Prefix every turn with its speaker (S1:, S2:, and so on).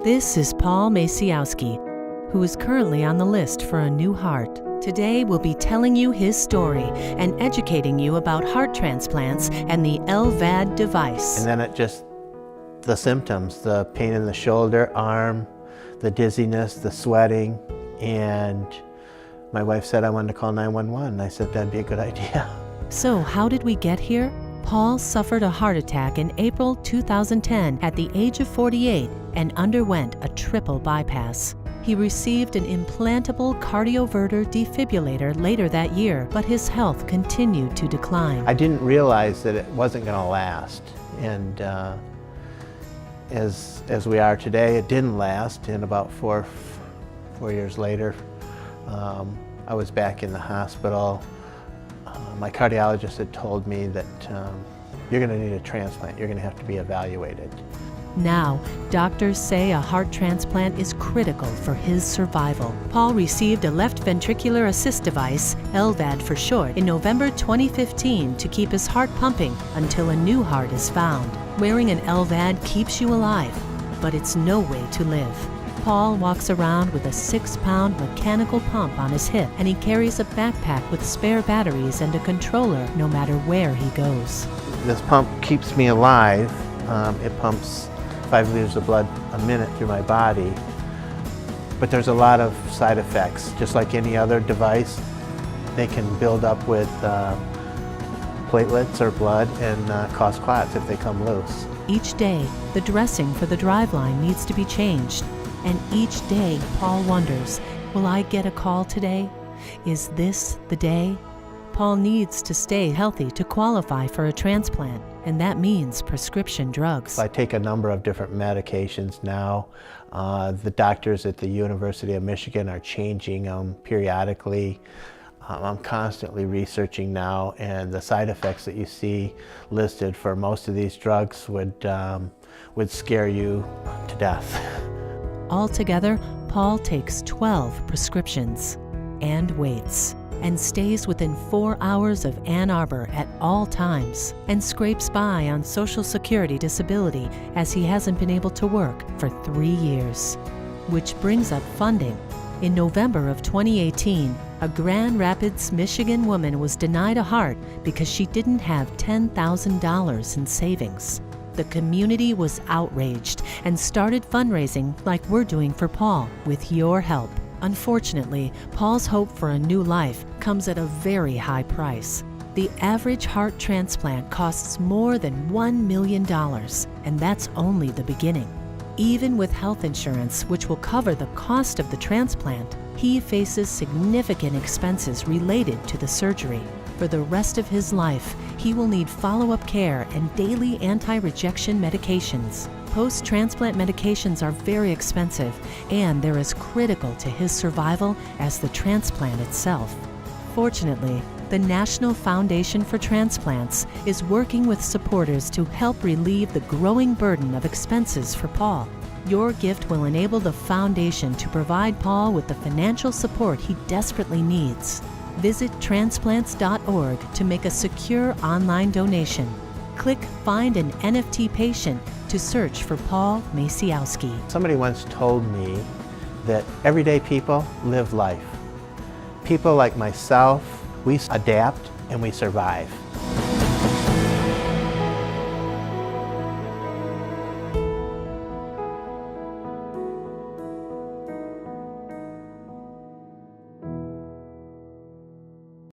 S1: This is Paul Macyauski, who is currently on the list for a new heart. Today we'll be telling you his story and educating you about heart transplants and the LVAD device.
S2: And then the symptoms, the pain in the shoulder, arm, the dizziness, the sweating, and my wife said I wanted to call 911. I said that'd be a good idea.
S1: So how did we get here? Paul suffered a heart attack in April 2010 at the age of 48 and underwent a triple bypass. He received an implantable cardioverter defibrillator later that year, but his health continued to decline.
S2: I didn't realize that it wasn't going to last, and as we are today, it didn't last. And about four years later, I was back in the hospital. My cardiologist had told me that you're going to need a transplant. You're going to have to be evaluated.
S1: Now, doctors say a heart transplant is critical for his survival. Paul received a left ventricular assist device, LVAD for short, in November 2015 to keep his heart pumping until a new heart is found. Wearing an LVAD keeps you alive, but it's no way to live. Paul walks around with a 6-pound mechanical pump on his hip, and he carries a backpack with spare batteries and a controller no matter where he goes.
S2: This pump keeps me alive. It pumps 5 liters of blood a minute through my body, but there's a lot of side effects. Just like any other device, they can build up with platelets or blood and cause clots if they come loose.
S1: Each day, the dressing for the driveline needs to be changed. And each day, Paul wonders, will I get a call today? Is this the day? Paul needs to stay healthy to qualify for a transplant, and that means prescription drugs.
S2: I take a number of different medications now. The doctors at the University of Michigan are changing them periodically. I'm constantly researching now, and the side effects that you see listed for most of these drugs would scare you to death.
S1: Altogether, Paul takes 12 prescriptions and waits, and stays within 4 hours of Ann Arbor at all times, and scrapes by on Social Security disability as he hasn't been able to work for 3 years. Which brings up funding. In November of 2018, a Grand Rapids, Michigan woman was denied a heart because she didn't have $10,000 in savings. The community was outraged and started fundraising like we're doing for Paul, with your help. Unfortunately, Paul's hope for a new life comes at a very high price. The average heart transplant costs more than $1 million, and that's only the beginning. Even with health insurance, which will cover the cost of the transplant, he faces significant expenses related to the surgery. For the rest of his life, he will need follow-up care and daily anti-rejection medications. Post-transplant medications are very expensive, and they're as critical to his survival as the transplant itself. Fortunately, the National Foundation for Transplants is working with supporters to help relieve the growing burden of expenses for Paul. Your gift will enable the foundation to provide Paul with the financial support he desperately needs. Visit transplants.org to make a secure online donation. Click Find an NFT Patient to search for Paul Macyauski.
S2: Somebody once told me that everyday people live life. People like myself, we adapt and we survive.